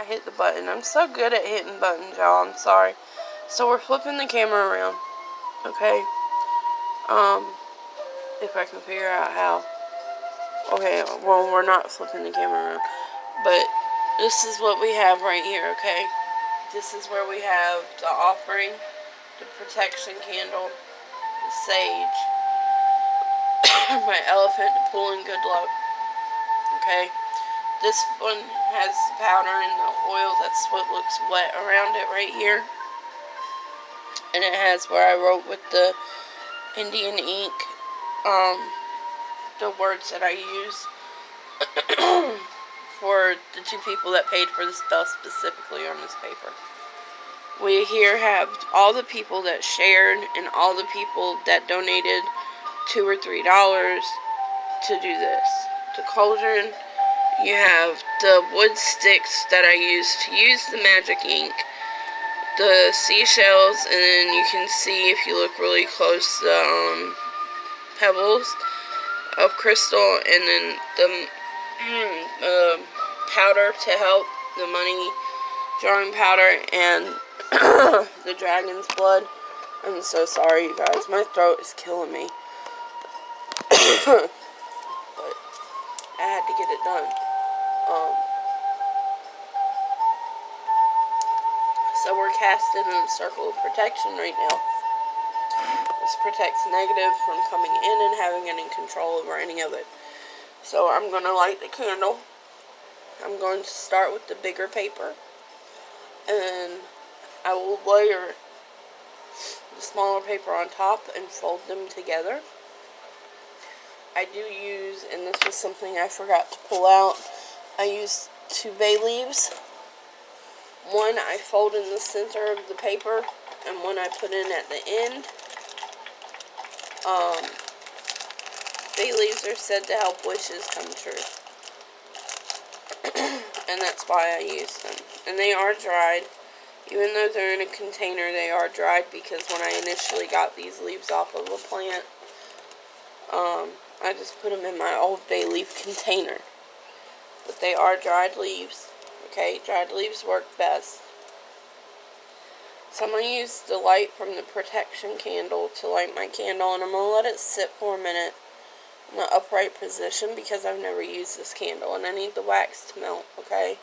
I hit the button. I'm so good at hitting buttons, y'all. I'm sorry. So we're flipping the camera around. Okay. If I can figure out how. Okay, well, we're not flipping the camera around. But this is what we have right here, okay? This is where we have the offering, the protection candle, the sage, my elephant to pull in good luck. Okay? This one has the powder and the oil. That's what looks wet around it right here. And it has where I wrote with the Indian ink, the words that I use for the 2 people that paid for the spell specifically on this paper. We here have all the people that shared and all the people that donated $2 or $3 to do this. The cauldron, you have the wood sticks that I used to use the magic ink, the seashells, and then you can see if you look really close the pebbles of crystal, and then the powder to help, the money drawing powder, and the dragon's blood. I'm so sorry, you guys. My throat is killing me. But I had to get it done. So we're casted in a circle of protection right now. This protects negative from coming in and having any control over any of it. So I'm going to light the candle. I'm going to start with the bigger paper. And I will layer the smaller paper on top and fold them together. I do use, and this was something I forgot to pull out, I use 2 bay leaves. One I fold in the center of the paper, and one I put in at the end. Bay leaves are said to help wishes come true. And that's why I use them. And they are dried. Even though they're in a container, they are dried because when I initially got these leaves off of a plant, I just put them in my old bay leaf container. But they are dried leaves. Okay, dried leaves work best. So I'm going to use the light from the protection candle to light my candle, and I'm going to let it sit for a minute in the upright position because I've never used this candle, and I need the wax to melt, okay?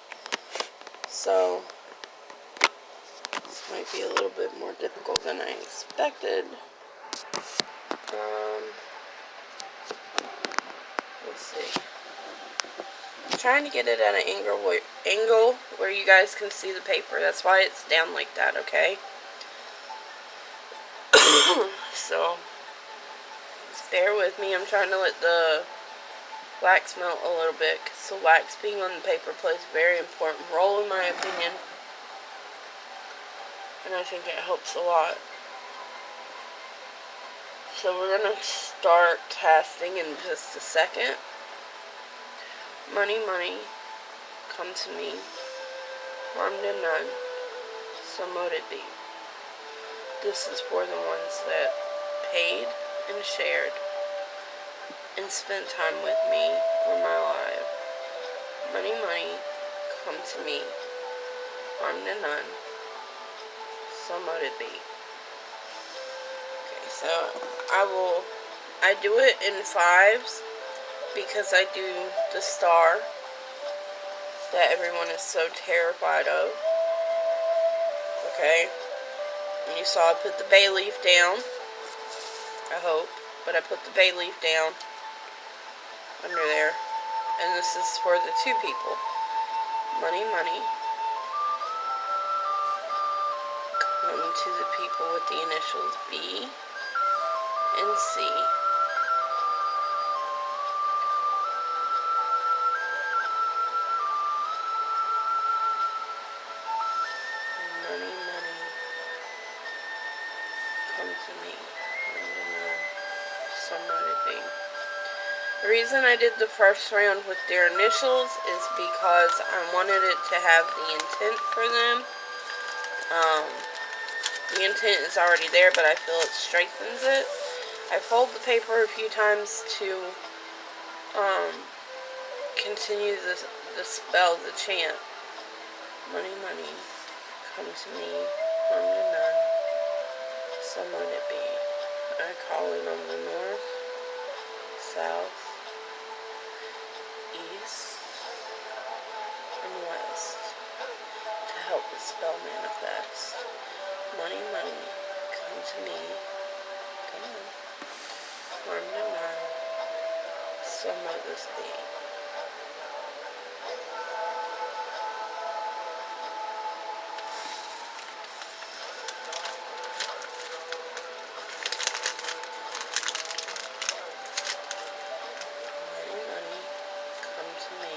So this might be a little bit more difficult than I expected. Let's see. I'm trying to get it at an angle where you guys can see the paper. That's why it's down like that, okay? So just bear with me. I'm trying to let the wax melt a little bit, because the wax being on the paper plays a very important role in my opinion. And I think it helps a lot. So we're going to start casting in just a second. Money, money, come to me. Harm to none, so mote it be. This is for the ones that paid and shared and spent time with me on my live. Money, money, come to me. Harm to none, so mote it be. Okay, so I do it in 5s because I do the star that everyone is so terrified of. Okay, and you saw I put the bay leaf down, I hope, but I put the bay leaf down under there, and this is for the 2 people. Money, money, come to the people with the initials B and C. Money, money, come to me. So might it be. The reason I did the first round with their initials is because I wanted it to have the intent for them. The intent is already there, but I feel it strengthens it. I fold the paper a few times to continue the spell, the chant. Money, money, come to me, harm to none, so let it be. I call it on the north, south, east, and west to help the spell manifest. Money, money, come to me, come on, harm to none, so let this be. Money, money, come to me,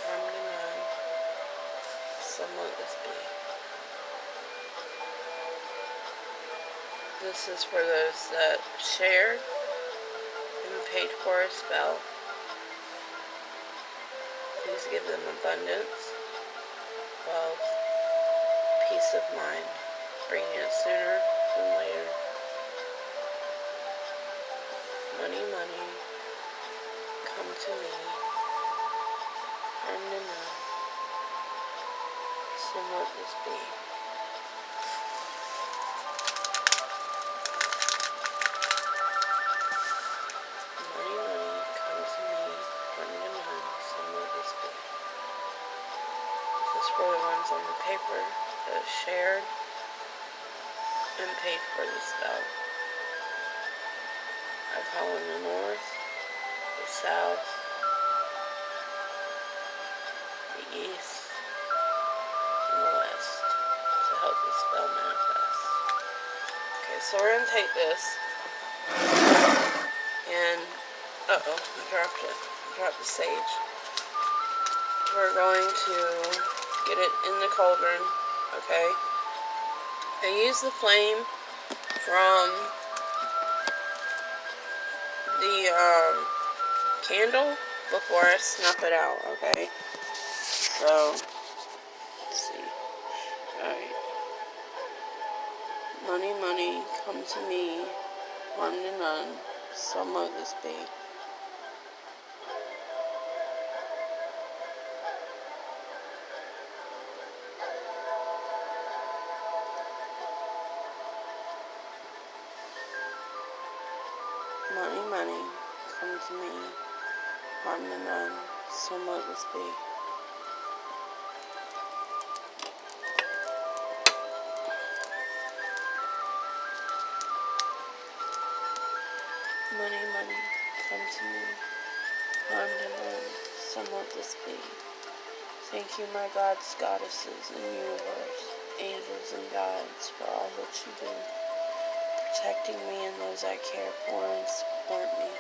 harm to none, so let this be. This is for those that shared and paid for a spell. Please give them abundance, wealth, peace of mind, bringing it sooner than later. Money, money, come to me, harm to none, so let this be. Money, money, come to me, harm to none, so let this be. This is for the ones on the paper that shared and paid for the spell. I call in the north, the south, the east, and the west to help the spell manifest. Okay, so we're going to take this and, uh-oh, I dropped it. I dropped the sage. We're going to get it in the cauldron, okay? I use the flame from the candle before I snuff it out, okay? So, let's see. Alright. Money, money, come to me, harm to none, so let this be. Money, money, come to me, harm to none, so let this be. Money, money, come to me, harm to none, so let this be. Thank you, my gods, goddesses, and universe, angels and guides, for all that you do, protecting me and those I care for and support me.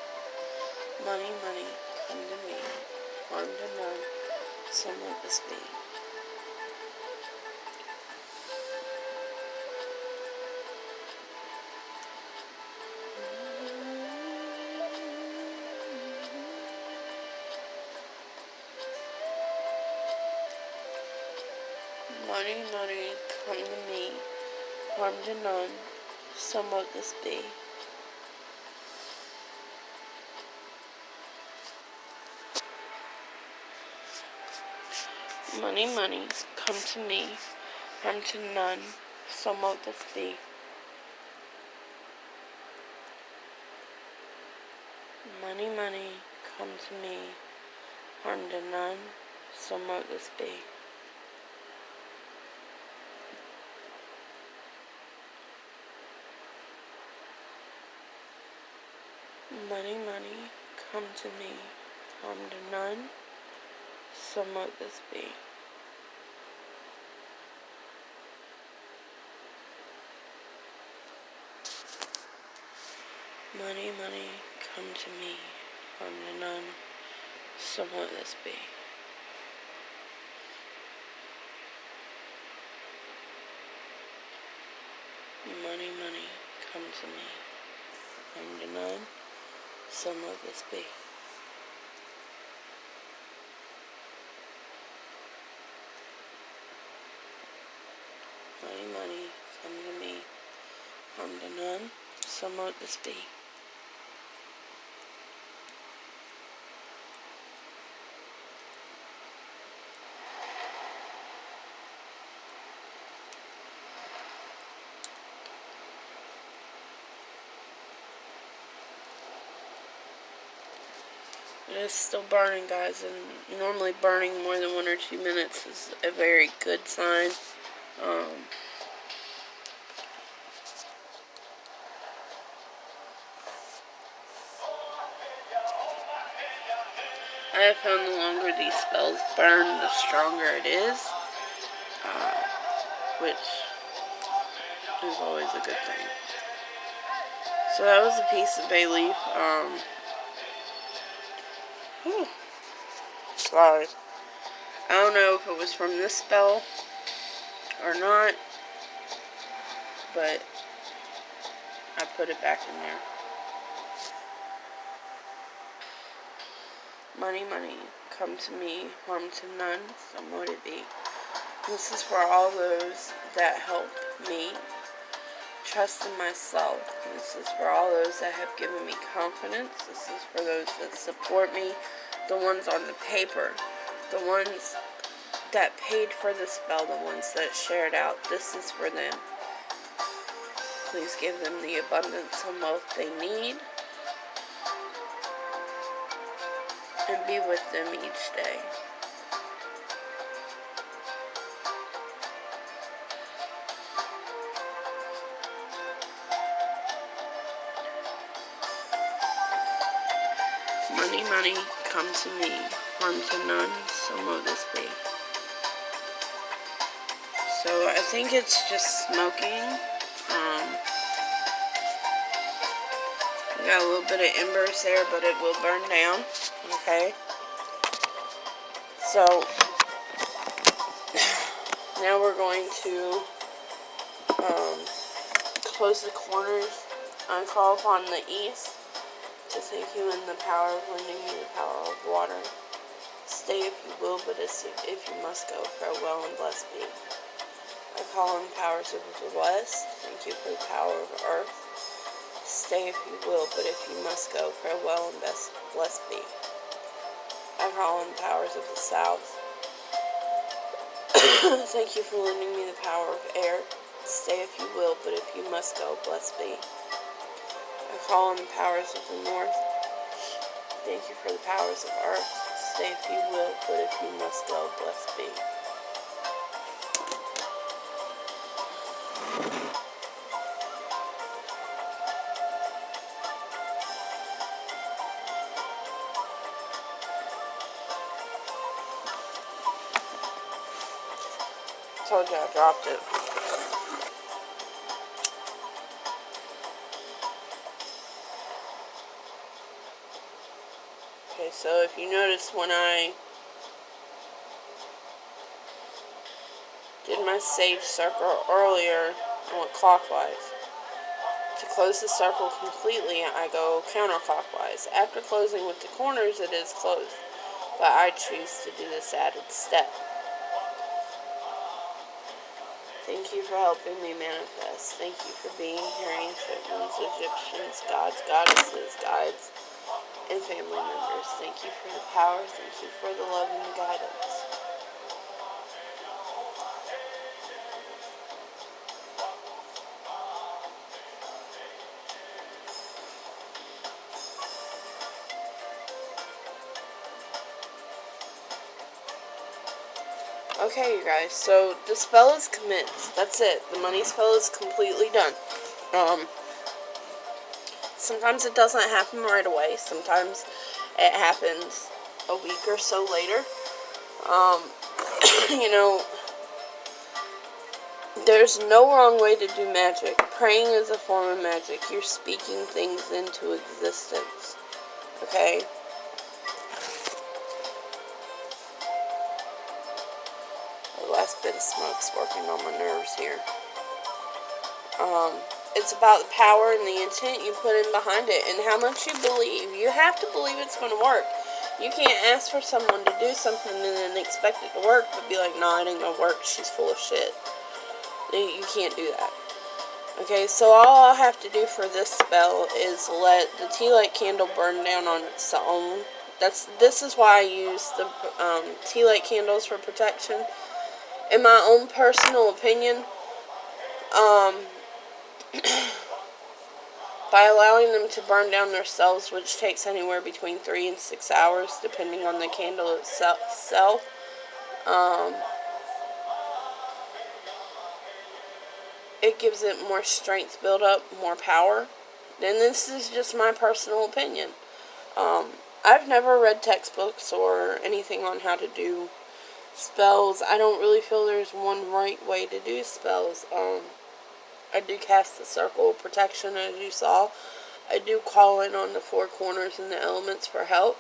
Money, money, come to me, harm to none, so let this be. Money, money, come to me, harm to none, so let this be. Money, money, come to me, harm to none, so let this be. Money, money, come to me, harm to none, so let this be. Money, money, come to me, harm to none, so let this be. Money, money, come to me, harm to none, so let this be. Money, money, come to me, harm to none, so let this be. Money, money, come to me, harm to none, so let this be. It is still burning, guys, and normally burning more than 1 or 2 minutes is a very good sign. I have found the longer these spells burn, the stronger it is, which is always a good thing. So that was a piece of bay leaf. Sorry. I don't know if it was from this spell or not, but I put it back in there. Money, money, come to me, harm to none, so mote it be. This is for all those that help me trust in myself. This is for all those that have given me confidence. This is for those that support me, the ones on the paper, the ones that paid for the spell, the ones that shared out. This is for them. Please give them the abundance and wealth they need, and be with them each day. Money, money, come to me, harm to none, so mote this be. So I think it's just smoking. We got a little bit of embers there, but it will burn down. Okay. So now we're going to close the corners and call upon the east to thank you in the power of lending me the power of water. Stay if you will, but if you must go, farewell and blessed be. I call on powers of the west. Thank you for the power of earth. Stay if you will, but if you must go, farewell and blessed be. I call on powers of the south. Thank you for lending me the power of air. Stay if you will, but if you must go, blessed be. I call on the powers of the north. Thank you for the powers of earth. Stay if you will, but if you must go, blessed be. Told you I dropped it. Okay, so if you notice when I did my sage circle earlier, I went clockwise. To close the circle completely, I go counterclockwise. After closing with the corners, it is closed, but I choose to do this added step. Thank you for helping me manifest. Thank you for being here, ancient ones, Egyptians, gods, goddesses, guides, and family members. Thank you for the power. Thank you for the love and the guidance. Okay, you guys, so the spell is commenced. That's it. The money spell is completely done. Sometimes it doesn't happen right away. Sometimes it happens a week or so later. You know, there's no wrong way to do magic. Praying is a form of magic. You're speaking things into existence. Okay? The last bit of smoke's working on my nerves here. It's about the power and the intent you put in behind it and how much you believe. You have to believe it's going to work. You can't ask for someone to do something and then expect it to work, but be like, no, it ain't going to work. She's full of shit. You can't do that. Okay, so all I'll have to do for this spell is let the tea light candle burn down on its own. This is why I use the tea light candles for protection. In my own personal opinion, by allowing them to burn down their cells, which takes anywhere between 3 and 6 hours, depending on the candle itself. It gives it more strength build up, more power. And this is just my personal opinion. I've never read textbooks or anything on how to do spells. I don't really feel there's one right way to do spells. I do cast the circle of protection, as you saw. I do call in on the four corners and the elements for help.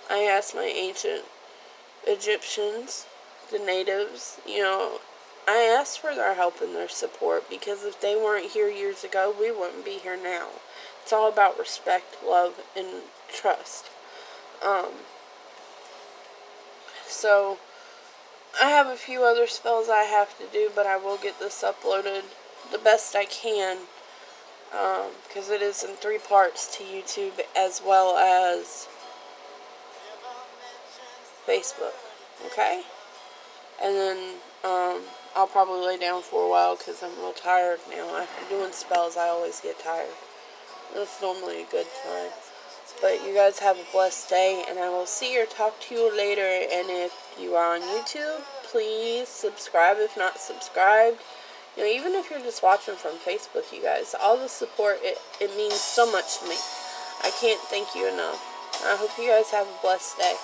I ask my ancient Egyptians, the natives, I asked for their help and their support, because if they weren't here years ago, we wouldn't be here now. It's all about respect, love, and trust. So, I have a few other spells I have to do, but I will get this uploaded the best I can, because it is in 3 parts to YouTube as well as Facebook, okay? And then, I'll probably lay down for a while because I'm real tired now. After doing spells, I always get tired. That's normally a good sign. But you guys have a blessed day, and I will see or talk to you later. And if you are on YouTube, please subscribe if not subscribed. Even if you're just watching from Facebook, you guys, all the support, it means so much to me. I can't thank you enough. I hope you guys have a blessed day.